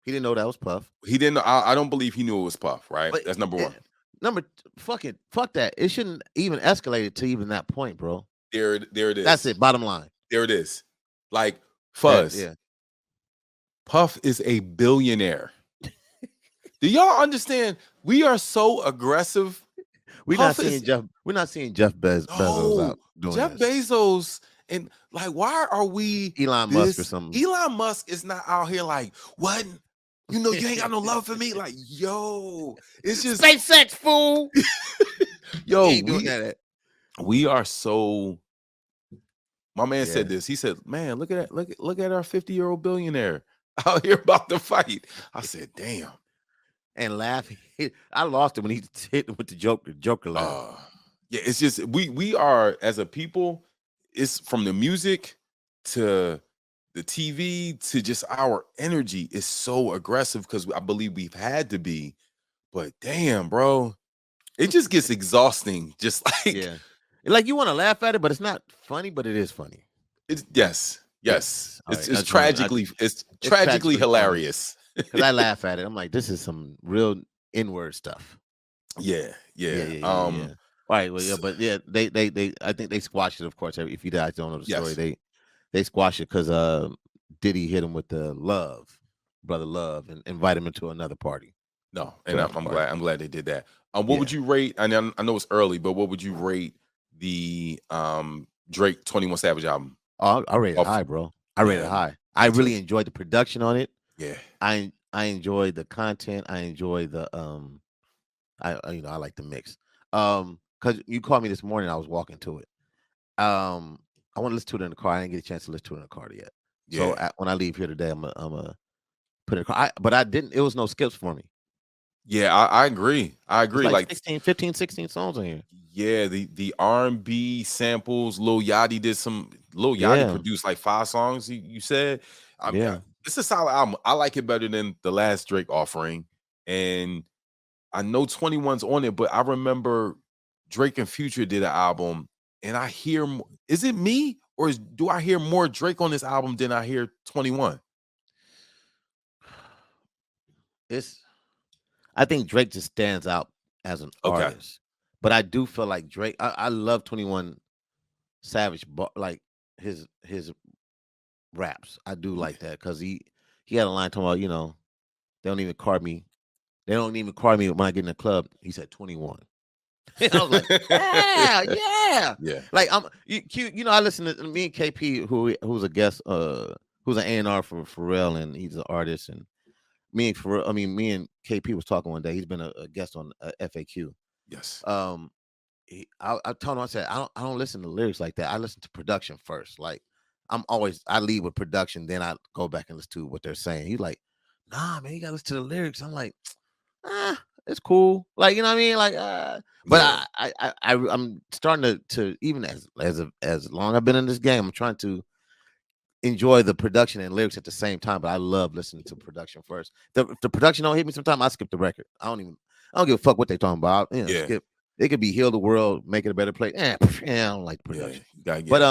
He didn't know that was Puff. He didn't. I don't believe he knew it was Puff. Right. That's number one. Fuck that. It shouldn't even escalate to even that point, bro. There it is. That's it. Bottom line. There it is. Like Fuzz. Yeah. Puff is a billionaire. Do y'all understand? We are so aggressive. We're not seeing Jeff Bezos out doing Jeff Bezos and like, why are we Elon Musk or something? Elon Musk is not out here like, what? You know, you ain't got no love for me. Like, yo, it's just SpaceX, fool. Yo, we are so. My man said this. He said, "Man, look at that. Look at our 50-year-old billionaire out here about to fight." I said, "Damn." And laughing. I lost it when he hit with the Joker laugh. Yeah, it's just we are as a people. It's from the music to the TV to just our energy is so aggressive because I believe we've had to be. But damn, bro, it just gets exhausting. Just like you want to laugh at it, but it's not funny. But it is funny. It's yes. It's tragically hilarious. Because I laugh at it. I'm like, this is some real inward stuff. Yeah. All right, well, but they I think they squashed it. Of course, if you guys don't know the story, they squashed it because Diddy hit him with the brother love, and invite him into another party. No, and I'm glad they did that. What would you rate? I know it's early, but what would you rate the Drake 21 Savage album? Oh, I rate it high, bro. I rate it high. I really enjoyed the production on it. Yeah, I enjoyed the content. I enjoy the I like the mix. Because you called me this morning, I was walking to it. I want to listen to it in the car. I didn't get a chance to listen to it in the car yet. Yeah. So when I leave here today, I'm gonna put it in the car. But I didn't. It was no skips for me. Yeah, I agree. Like 15, 16 songs in here. Yeah, the R&B samples. Lil Yachty produced like 5 songs. You said, it's a solid album. I like it better than the last Drake offering, and I know 21's on it, but I remember Drake and Future did an album, and I hear. Is it me, or do I hear more Drake on this album than I hear 21? I think Drake just stands out as an artist, but I do feel like Drake. I love 21 Savage, like his raps. I do like that because he had a line talking about, they don't even card me. They don't even card me when I get in the club. He said 21. And I was like, yeah. Like I listen to me and KP, who's a guest, who's an A&R for Pharrell, and he's an artist. And me and KP was talking one day. He's been a guest on FAQ. Yes. I told him, I said, I don't listen to lyrics like that. I listen to production first. Like I lead with production, then I go back and listen to what they're saying. He's like, nah, man, you gotta listen to the lyrics. I'm like, it's cool. Like, you know what I mean? Like, but I'm starting to even as long I've been in this game, I'm trying to enjoy the production and lyrics at the same time. But I love listening to production first. If the production don't hit me sometimes, I skip the record. I don't give a fuck what they talking about. You know, skip. It could be heal the world, make it a better place. I don't like the production. But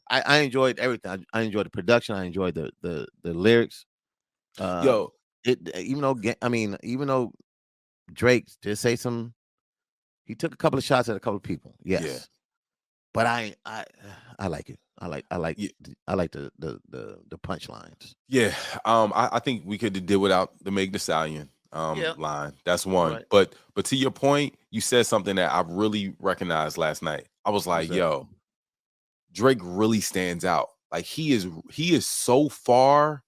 I enjoyed everything. I enjoyed the production. I enjoyed the lyrics. Even though Drake did say he took a couple of shots at a couple of people. Yes. Yeah. But I like it. I like the punchlines. Yeah. I think we could have did without the Meg Thee Stallion line. That's one. Right. But to your point, you said something that I really recognized last night. I was like, yo, Drake really stands out. Like he is so far.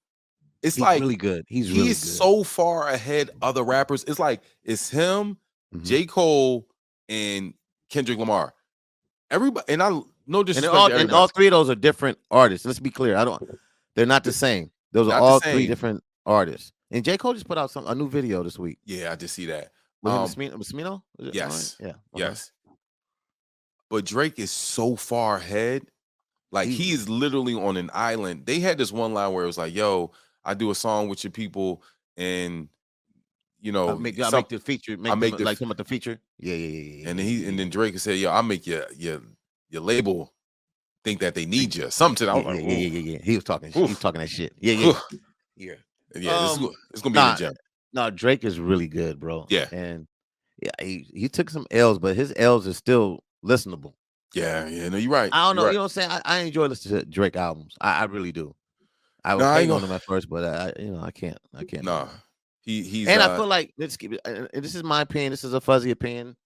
He's like really good. He's really good. So far ahead of the rappers. It's like it's him, J. Cole, and Kendrick Lamar. Everybody, and I no disrespect. And all three of those are different artists. Let's be clear. They're not the same. Those are all three different artists. And J. Cole just put out a new video this week. Yeah, I just see that. Was it Smino? Yes. Yeah. Yes. But Drake is so far ahead. Like he is literally on an island. They had this one line where it was like, yo, I do a song with your people, and you know, I make the feature. Like him at the feature. Yeah. And then Drake said, yo, I'll make your label think that they need you. Something. Yeah. He was talking. He was talking that shit. Yeah. It's gonna be a gem. No, Drake is really good, bro. Yeah. And he took some L's, but his L's are still listenable. Yeah. No, you're right. I don't know. Right. You know what I'm saying? I enjoy listening to Drake albums. I really do. I was hating on him at first, but I can't. No, he's. And I feel like this is my opinion. This is a fuzzy opinion.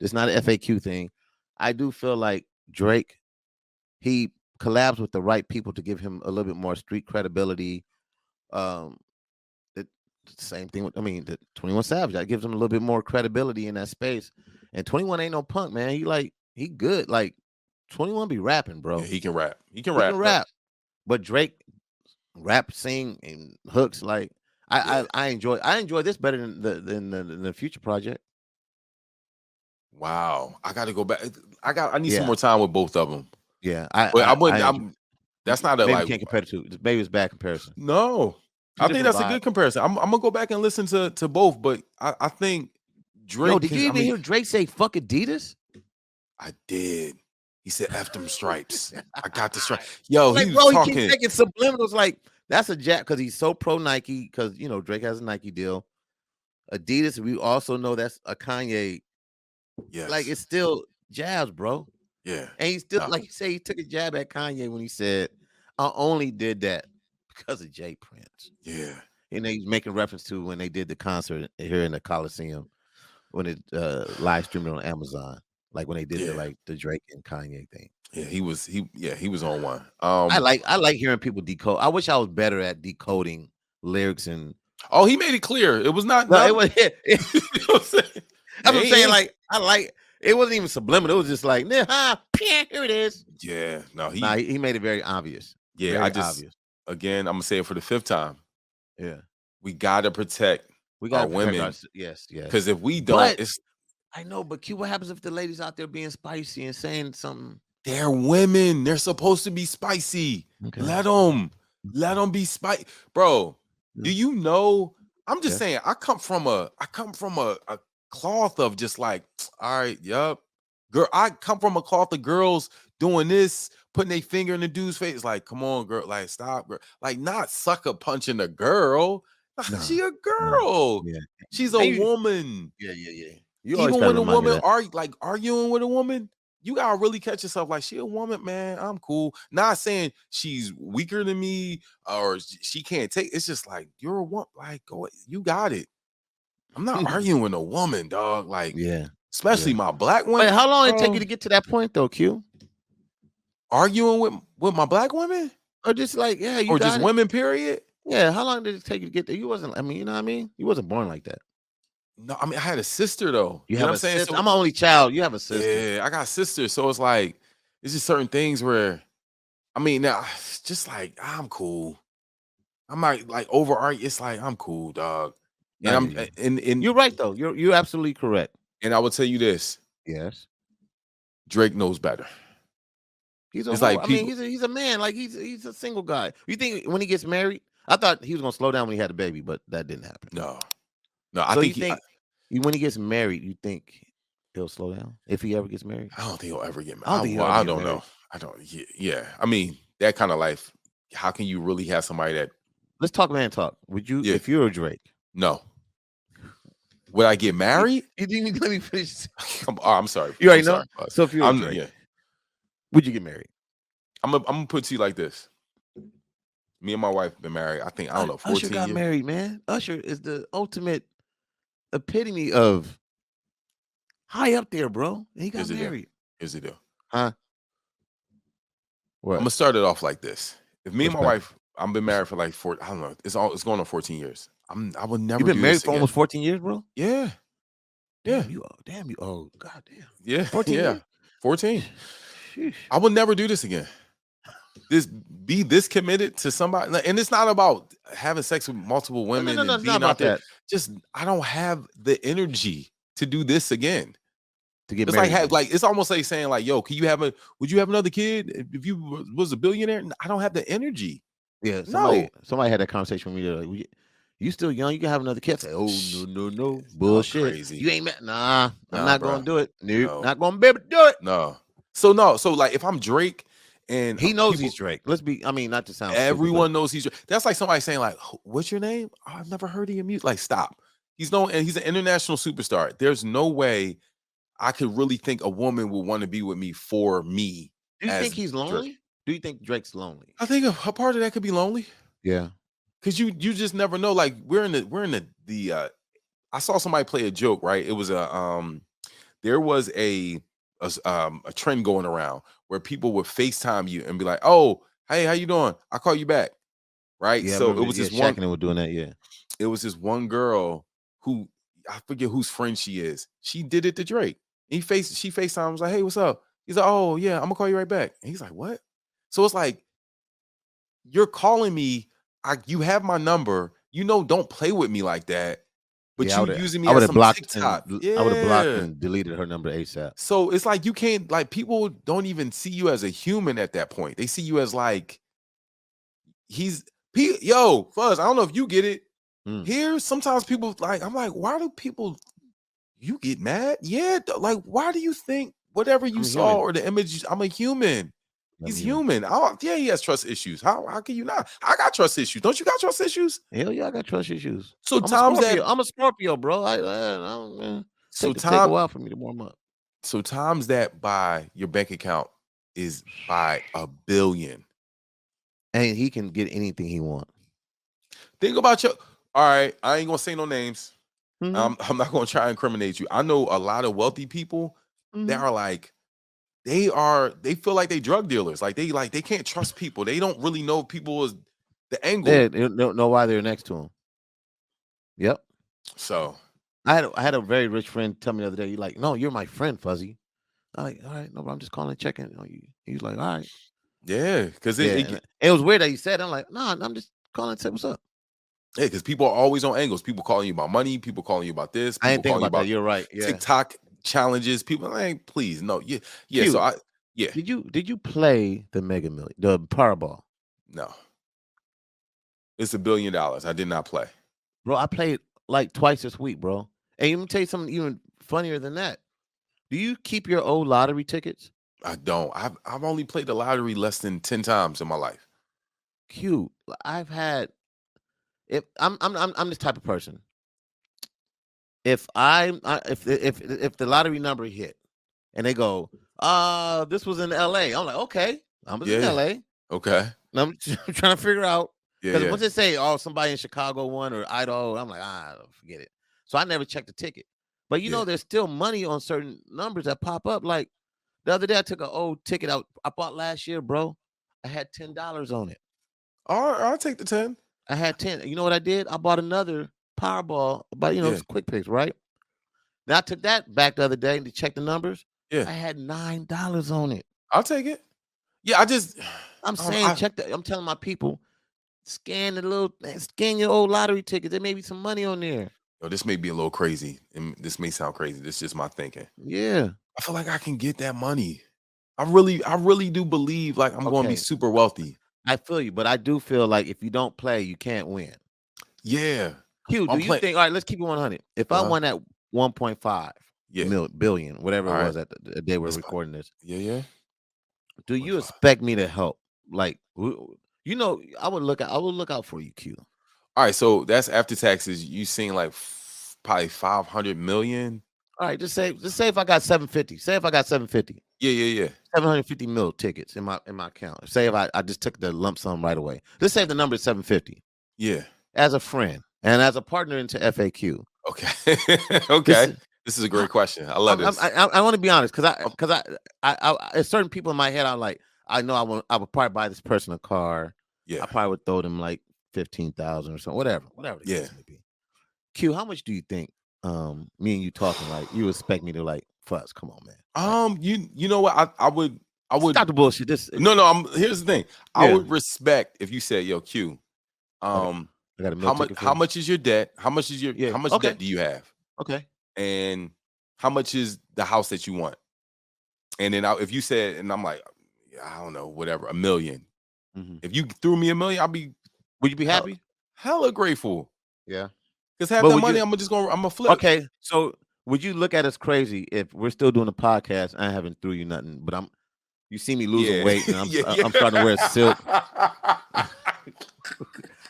This is not an FAQ thing. I do feel like Drake, he collabs with the right people to give him a little bit more street credibility. The same thing with the 21 Savage. That gives him a little bit more credibility in that space. And 21 ain't no punk, man. He good. Like 21 be rapping, bro. Yeah, he can rap. He can rap. But Drake rap, sing, and hooks. Like I enjoy this better than the Future project. Wow, I got to go back. I need some more time with both of them. Yeah, that's not a maybe can't compare the two. Maybe it's bad comparison. No, I think that's a good comparison. I'm gonna go back and listen to both, but I think Drake. Yo, did you even hear Drake say "fuck Adidas"? I did. He said "F them stripes." I got the stripes. Yo, like, he was bro, talking. He keeps making subliminals like that's a jab because he's so pro Nike. Because Drake has a Nike deal. Adidas, we also know that's a Kanye. Yes. Like it's still jabs, bro. Yeah. And he still, like you say, he took a jab at Kanye when he said, "I only did that because of Jay Prince." Yeah. And he's making reference to when they did the concert here in the Coliseum when it live streamed on Amazon. Like when they did the Drake and Kanye thing. Yeah, he was on one. I like hearing people decode. I wish I was better at decoding lyrics and. Oh, he made it clear. It was not. No, it was. You know what I'm saying? That's what I'm saying. Like I like. It wasn't even subliminal. It was just like, here it is. Yeah, no, he made it very obvious. Yeah, very obvious. Again, I'm gonna say it for the 5th time. Yeah, we gotta protect our women. Yes. Because if we don't, I know, but Q, what happens if the ladies out there being spicy and saying something? They're women. They're supposed to be spicy. Okay. Let them be spicy, bro. Do you know? I'm just saying. I come from a cloth of just like, all right, yup. Girl, I come from a cloth of girls doing this, putting their finger in the dude's face. Like, come on, girl. Like, stop, girl. Like, not sucker punching a girl. She a girl. Yeah. She's a woman. Yeah. Even when a woman arguing with a woman, you gotta really catch yourself. Like, she a woman, man. I'm cool. Not saying she's weaker than me or she can't take. It's just like you're a woman. Like, go. You got it. I'm not arguing with a woman, dog. Like, especially my black woman. Wait, how long did it take you to get to that point, though, Q? Arguing with my black women, or just like, or just women, period. Yeah, how long did it take you to get there? You wasn't. I mean, you know what I mean? You wasn't born like that. No, I mean, I had a sister though. You know what I'm saying? So, I'm an only child. You have a sister. Yeah, I got sisters. So it's like, it's just certain things where, I mean, now it's just like I'm cool. I'm not like overarching. It's like I'm cool, dog. And you're right though. You're absolutely correct. And I will tell you this. Yes. Drake knows better. He's he's a man. Like he's a single guy. You think when he gets married? I thought he was gonna slow down when he had a baby, but that didn't happen. No. I think when he gets married, you think he'll slow down if he ever gets married? I don't think he'll ever get married. I don't know. I don't. Yeah. I mean, that kind of life. How can you really have somebody that? Let's talk man talk. Would you if you're a Drake? No. Would I get married? You didn't even let me finish. I'm sorry. You already know. So if you're a Drake, would you get married? I'm gonna put it to you like this. Me and my wife have been married. I don't know, 14 Usher got years. married, man. Usher is the ultimate epitome of high up there, bro. He got married. Here's the deal. Huh? What? I'm gonna start it off like this. If me and my wife, I've been married for like I don't know. It's going on 14 years. I would never. You've been married for almost 14 years, bro. Yeah. Damn, you. Oh, goddamn. Yeah. 14 years? 14. I would never do this again. Be this committed to somebody, and it's not about having sex with multiple women and being out there. Just I don't have the energy to do this again. To get it's married, like it's almost like saying like, "Yo, would you have another kid if you was a billionaire?" I don't have the energy. Yeah, somebody had that conversation with me. Like, you still young, you can have another kid. Say, oh no, bullshit. Crazy. You ain't I'm not gonna do it. Nope, not gonna be able to do it. No. So like if I'm Drake. And he knows he's Drake. Not to sound everyone knows he's Drake. That's like somebody saying, like, what's your name? Oh, I've never heard of your music. Like, stop. He's known and he's an international superstar. There's no way I could really think a woman would want to be with me for me. Do you think he's lonely? Drake. Do you think Drake's lonely? I think a part of that could be lonely. Yeah. Cause you just never know. Like we're in the I saw somebody play a joke, right? It was there was a trend going around where people would FaceTime you and be like, "Oh, hey, how you doing? I'll call you back." Right? Yeah, so it was this one. Shaq was doing that. Yeah, it was this one girl who I forget whose friend she is. She did it to Drake. She FaceTime was like, "Hey, what's up?" He's like, "Oh yeah, I'm gonna call you right back." And he's like, "What?" So it's like you're calling me. You have my number. Don't play with me like that. But you using me as some TikTok. I would have blocked and deleted her number ASAP. So it's like you can't, like, people don't even see you as a human at that point. They see you as like, Fuzz, I don't know if you get it. Here, sometimes people I'm like, why do people, you get mad? Yeah, like, why do you think whatever you saw or the image, I'm a human. He's human. He has trust issues. How can you not? I got trust issues. Don't you got trust issues? Hell yeah, I got trust issues. So I'm a Scorpio, bro. Take a while for me to warm up. So times that by your bank account is by 1 billion, and he can get anything he wants. Think about all right. I ain't gonna say no names. I'm not gonna try and incriminate you. I know a lot of wealthy people that are like. They feel like they drug dealers. Like they can't trust people. They don't really know people is the angle. They don't know why they're next to him. Yep. So I had a very rich friend tell me the other day, like, no, you're my friend, Fuzzy. I'm like, all right, no, but I'm just calling checking on you. He's like, all right. Yeah, because it was weird that he said, I'm like, nah, I'm just calling to say what's up. Yeah, because people are always on angles. People calling you about money, people calling you about this. I ain't think about that. You're right. Yeah. TikTok challenges, people like, please, no, yeah. So Did you play the Mega Million, the Powerball? No, it's $1 billion. I did not play, bro. I played like twice this week, bro. And let me tell you something even funnier than that. Do you keep your old lottery tickets? I don't. I've only played the lottery less than 10 times in my life. Cute. I've had. If I'm this type of person. If if the lottery number hit and they go, this was in LA, I'm like, okay, I was in LA. Okay. And I'm trying to figure out because once they say, somebody in Chicago won or Idaho, I'm like, forget it. So I never checked the ticket. But there's still money on certain numbers that pop up. Like the other day, I took an old ticket out I bought last year, bro. I had $10 on it. All right, I'll take the 10. I had 10. You know what I did? I bought another Powerball, but it's quick picks, right? Now I took that back the other day to check the numbers. Yeah, I had $9 on it. I'll take it. Yeah, I'm saying check that. I'm telling my people, Scan your old lottery tickets. There may be some money on there. Yo, this may be a little crazy, and this may sound crazy. This is just my thinking. Yeah. I feel like I can get that money. I really do believe like I'm going to be super wealthy. I feel you, but I do feel like if you don't play, you can't win. Yeah. Q, do you think? All right, let's keep it 100. If I won at 1.5 billion, whatever it was at the day we're recording this. Yeah. Do you expect me to help? Like, you know, I would look out for you, Q. All right, so that's after taxes. You seen like probably 500 million. All right, just say if I got 750. Say if I got 750. Yeah. 750 mil tickets in my account. Say if I just took the lump sum right away. Let's say the number is 750. Yeah. As a friend and as a partner into FAQ. Okay. Okay. This is a great question. I love this. I want to be honest because I certain people in my head I'm like, I know I would probably buy this person a car. Yeah. I probably would throw them like 15,000 or something, whatever the case may be. Q, how much do you think me and you talking like you expect me to like fuss? Come on, man. You know what? I would stop the bullshit. No, here's the thing. I would respect if you said, yo, Q, I got a how much is your debt? How much debt do you have? Okay. And how much is the house that you want? And then if you said, and I'm like, I don't know, whatever, $1 million. Mm-hmm. If you threw me $1 million, would you be happy? Hella grateful. Yeah. Because half that money, I'm gonna flip. Okay, so would you look at us crazy if we're still doing a podcast? I haven't threw you nothing, but you see me losing weight, and I'm starting to wear silk.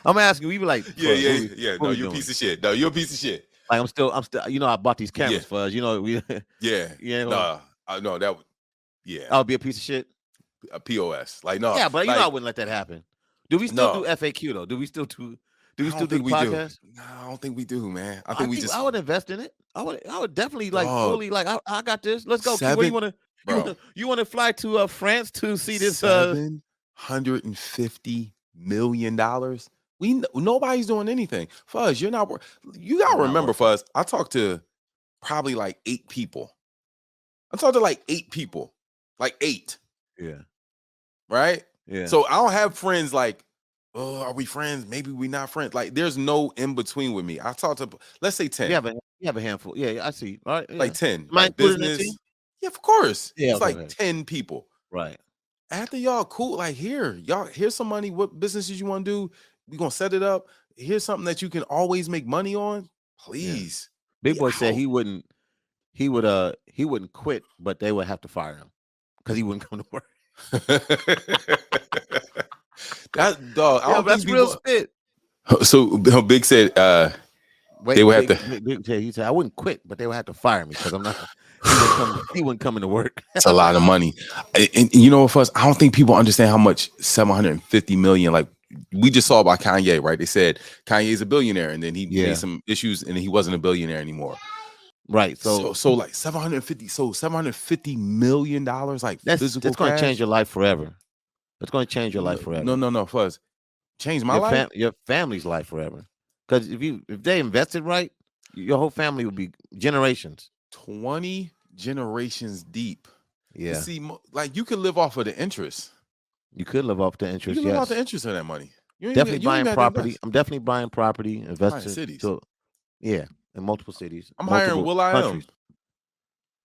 I'm asking you, be like, yeah. No, you're a piece of shit. No, you're a piece of shit. Like I'm still. You know, I bought these cameras for us. You know, no, that would. Yeah, I'll be a piece of shit. A POS, like no. Yeah, but you know I wouldn't let that happen. Do we still do FAQ though? Do we still do? Do we still do the podcast? No, I don't think we do, man. I think I would invest in it. I would definitely like fully like I got this. Let's go. Where you want to fly to France to see this $750 million? Nobody's doing anything. Fuzz, you're not. You gotta remember, Fuzz. I talked to probably like 8 people. I talked to like 8 people, like 8. Yeah. Right. Yeah. So I don't have friends like, oh, are we friends? Maybe we not friends. Like, there's no in between with me. I talk to, let's say 10. You have a handful. Yeah, I see. All right. Yeah. Like 10. Like business. Yeah, of course. Yeah, it's like 10 people. Right. After y'all cool, like here's some money. What businesses you want to do? We gonna set it up. Here's something that you can always make money on. Please. Yeah. Big Boy said he wouldn't quit, but they would have to fire him because he wouldn't come to work. That dog. That's real spit. So Big said they would have to. Big, he said I wouldn't quit, but they would have to fire me because I'm not. He wouldn't come into work. It's a lot of money, and you know what, Fuss? I don't think people understand how much 750 million. Like we just saw by Kanye, right? They said Kanye's a billionaire, and then he made some issues, and he wasn't a billionaire anymore. Right. So like 750 million dollars, like that's going to change your life forever. It's going to change your life forever. No, Fuzz. Change my life. Your family's life forever. Because if they invested right, your whole family would be generations. 20 generations deep. Yeah. You see, like you could live off of the interest. You could live off the interest. You can live off the interest of that money. Definitely buying property. I'm definitely buying property, investing cities. In multiple cities. I'm hiring Will I Am.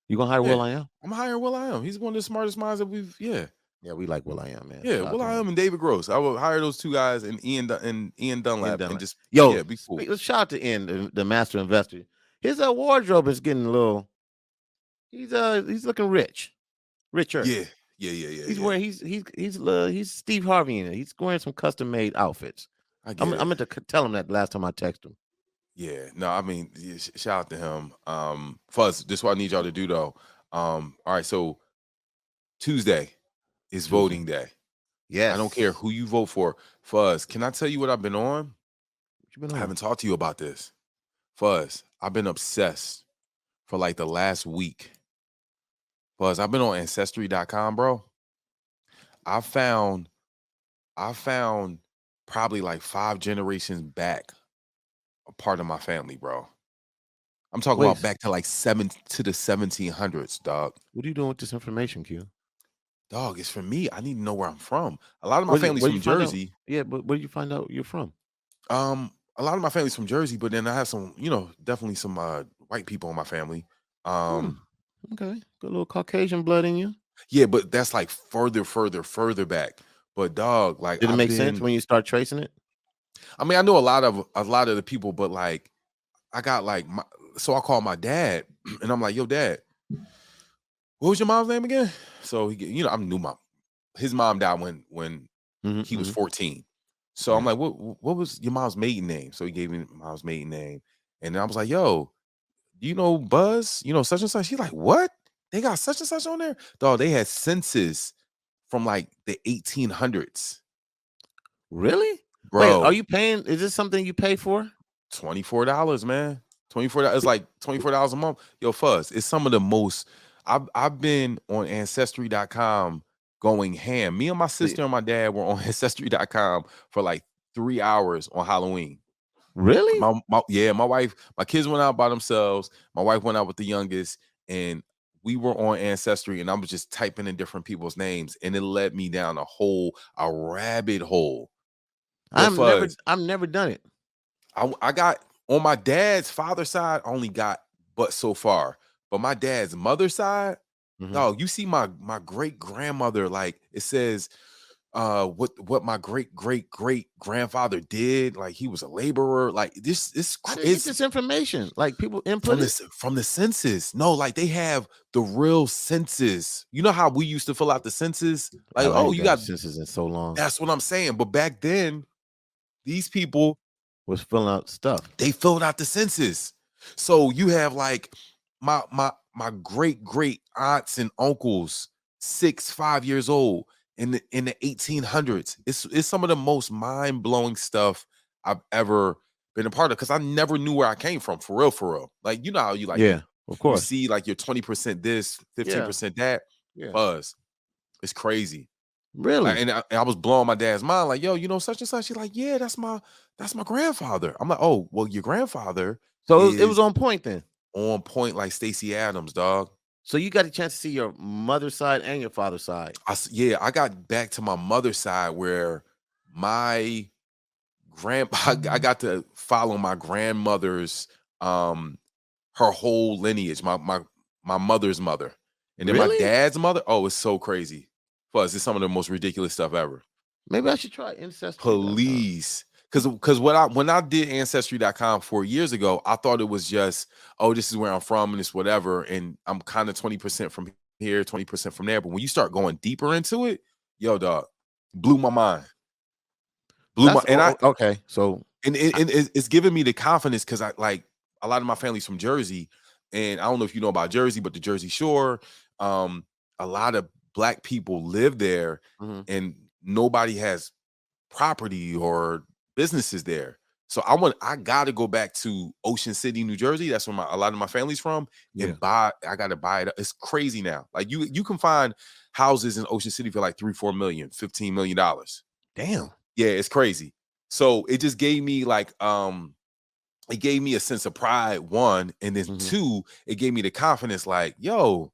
You gonna hire Will I Am? I'm hiring Will I Am. He's one of the smartest minds that we've. Yeah, we like Will I Am, man. Yeah, Will I Am and David Gross. I will hire those 2 guys and Ian Dunlap and just be cool. Let's shout out to Ian, the master investor. His wardrobe is getting a little. He's looking richer. Yeah. He's Steve Harvey in it. He's wearing some custom made outfits. I meant to tell him that last time I texted him. Yeah, no, I mean, shout out to him. Fuzz, this is what I need y'all to do though. All right, so Tuesday is voting day. Yeah, I don't care who you vote for. Fuzz, can I tell you what I've been on? What you been on? I haven't talked to you about this. Fuzz, I've been obsessed for like the last week. Fuzz, I've been on Ancestry.com, bro. I found probably like 5 generations back a part of my family, bro. I'm talking about back to like the 1700s, dog. What are you doing with this information, Q? Dog, it's for me. I need to know where I'm from. A lot of my family's from Jersey. Yeah, but where did you find out you're from? A lot of my family's from Jersey, but then I have some, definitely some white people in my family. Okay, got a little Caucasian blood in you. Yeah, but that's like further back. But dog, like Did it make sense when you start tracing it? I mean, I know a lot of the people, but like I got like so I called my dad and I'm like, yo, dad, what was your mom's name again? So he, I knew his mom died when he was 14. So I'm like, what was your mom's maiden name? So he gave me mom's maiden name. And then I was like, yo, do you know Buzz? You know, such and such. He's like, what? They got such and such on there? Dog, they had census from like the 1800s. Really? Bro. Wait, are you paying? Is this something you pay for? $24, man. $24. It's like $24 a month. Yo, Fuzz, it's some of the most. I've been on Ancestry.com going ham. Me and my sister and my dad were on Ancestry.com for like 3 hours on Halloween. Really? My wife, my kids went out by themselves. My wife went out with the youngest, and we were on Ancestry, and I was just typing in different people's names, and it led me down a rabbit hole. I've never done it. I got on my dad's father's side, I only got but so far. But my dad's mother's side, dog, you see my great grandmother, like it says what my great grandfather did, like he was a laborer, like this I didn't get this information, like people input from the census. No, like they have the real census. You know how we used to fill out the census, like you got census in so long. That's what I'm saying. But back then, these people was filling out stuff. They filled out the census. So you have like my great aunts and uncles, 5 years old in the 1800s. It's some of the most mind-blowing stuff I've ever been a part of, because I never knew where I came from, for real. Like, you know how you like, of course, you see like you're 20% this, 15% that. Buzz, it's crazy. Really? And I was blowing my dad's mind, like, yo, you know, such and such. She's like, yeah, that's my grandfather. I'm like, oh, well, your grandfather. So it was on point then. On point, like Stacey Adams, dog. So you got a chance to see your mother's side and your father's side. I got back to my mother's side where my I got to follow my grandmother's her whole lineage, my mother's mother, and then my dad's mother. Oh, it's so crazy. Fuzz, it's some of the most ridiculous stuff ever. Maybe I should try Ancestry. Please. Because when I did Ancestry.com 4 years ago, I thought it was just, oh, this is where I'm from and it's whatever. And I'm kind of 20% from here, 20% from there. But when you start going deeper into it, yo, dog, blew my mind. Okay. So it's giving me the confidence, because I like a lot of my family's from Jersey. And I don't know if you know about Jersey, but the Jersey Shore, a lot of Black people live there, and nobody has property or businesses there. So I gotta go back to Ocean City, New Jersey. That's where a lot of my family's from. And I gotta buy it. It's crazy now. Like you can find houses in Ocean City for like $3-4 million, $15 million. Damn. Yeah, it's crazy. So it just gave me like it gave me a sense of pride, one, and then two, it gave me the confidence, like, yo,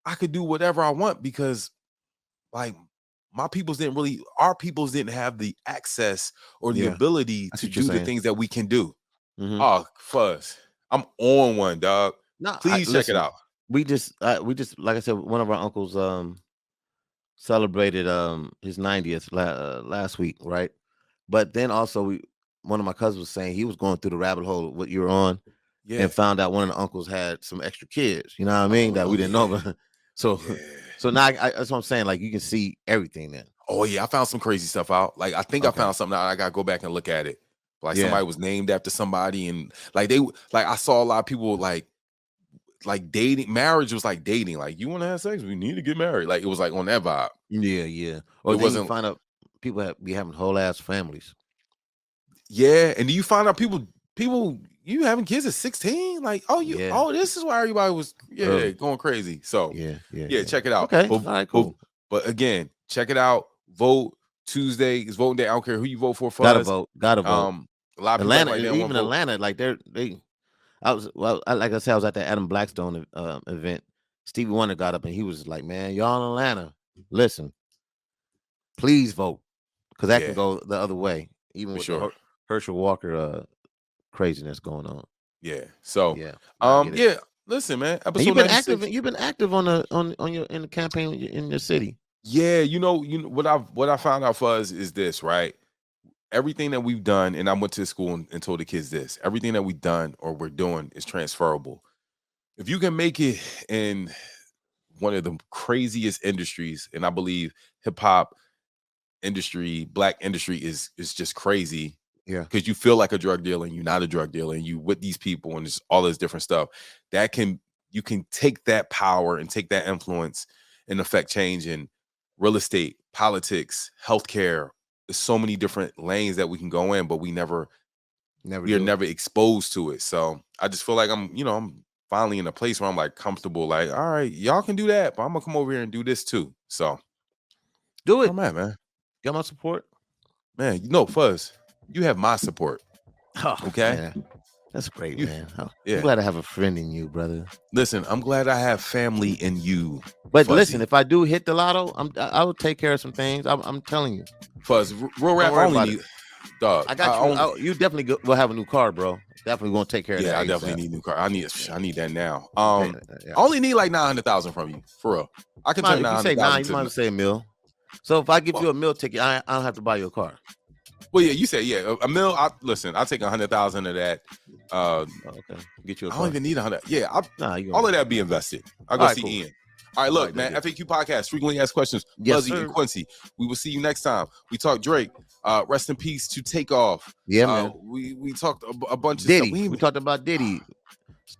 I could do whatever I want, because like our peoples didn't have the access or the ability to do the things that we can do. Oh, Fuzz, I'm on one, dog. No, please check it out. We just like I said, one of our uncles celebrated his 90th last week, right? But then also one of my cousins was saying he was going through the rabbit hole of what you were on, and found out one of the uncles had some extra kids. You know what I mean? That we didn't know about. So now that's what I'm saying. Like, you can see everything then. Oh yeah, I found some crazy stuff out. Like, I think I found something out. I gotta go back and look at it. Like somebody was named after somebody, and like I saw a lot of people like dating. Marriage was like dating. Like, you want to have sex? We need to get married. Like, it was like on that vibe. Yeah. Or it wasn't. You find out people be having whole ass families. Yeah, and do you find out people you having kids at 16? Like, this is why everybody was going crazy. So yeah, check it out. Okay, all right, cool. But again, check it out. Vote Tuesday is voting day. I don't care who you vote for. Gotta vote. A lot of Atlanta, people even Atlanta, like I was at the Adam Blackstone event. Stevie Wonder got up and he was like, "Man, y'all in Atlanta, listen, please vote, because that can go the other way, even with the Herschel Walker craziness going on. Yeah. So listen, man. Episode you've been 96. You've been active on the campaign in your city. Yeah, you know what I found out, Fuzz, is this, right? Everything that we've done, and I went to school and told the kids this, everything that we've done or we're doing is transferable. If you can make it in one of the craziest industries, and I believe hip hop industry, black industry is just crazy. Yeah, because you feel like a drug dealer and you're not a drug dealer, and you with these people and just all this different stuff. You can take that power and take that influence and affect change in real estate, politics, healthcare. There's so many different lanes that we can go in, but we are never exposed to it. So I just feel like I'm finally in a place where I'm like comfortable, like, all right, y'all can do that, but I'm gonna come over here and do this too. So do it. Oh man. Got my support. Man, Fuzz, you have my support. Oh, okay. Man. That's great, man. I'm glad I have a friend in you, brother. Listen, I'm glad I have family in you. But Fuzzy. Listen, if I do hit the lotto, I will take care of some things. I'm telling you. Fuzz, real rap only need, dog. I got you. You definitely will have a new car, bro. Definitely gonna take care of that. Yeah, I definitely need a new car. I need that now. I only need like 900,000 from you, for real. I can turn 900,000. You say 9, you might say $1 million. So if I give you a meal ticket, I don't have to buy you a car. Well, yeah, you say $1 million. Listen, I'll take 100,000 of that. Okay, get you a car. I don't even need 100. Yeah, all of that be invested. I'll go see Ian. All right, look, man. FAQ podcast, frequently asked questions. Fuzzy and Quincy. We will see you next time. We talk Drake. Rest in peace to Takeoff. Yeah, man. We talked a bunch of Diddy. stuff. We talked about Diddy.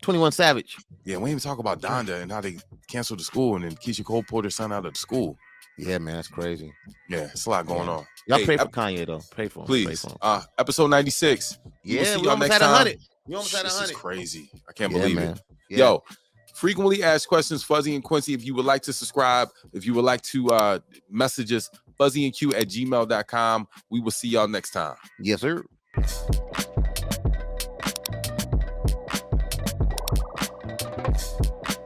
21 Savage. Yeah, we didn't even talk about Donda and how they canceled the school and then Keisha Cole pulled her son out of the school. Yeah, man, that's crazy. Yeah, it's a lot going on. Y'all pray for Kanye though. Pray for him. Please. Pray for him. Episode 96. Yeah, we almost had 100. We almost had 100. This is crazy. I can't believe it. Yeah. Yo, frequently asked questions, Fuzzy and Quincy. If you would like to subscribe, if you would like to message us, fuzzyandq@gmail.com. We will see y'all next time. Yes, sir.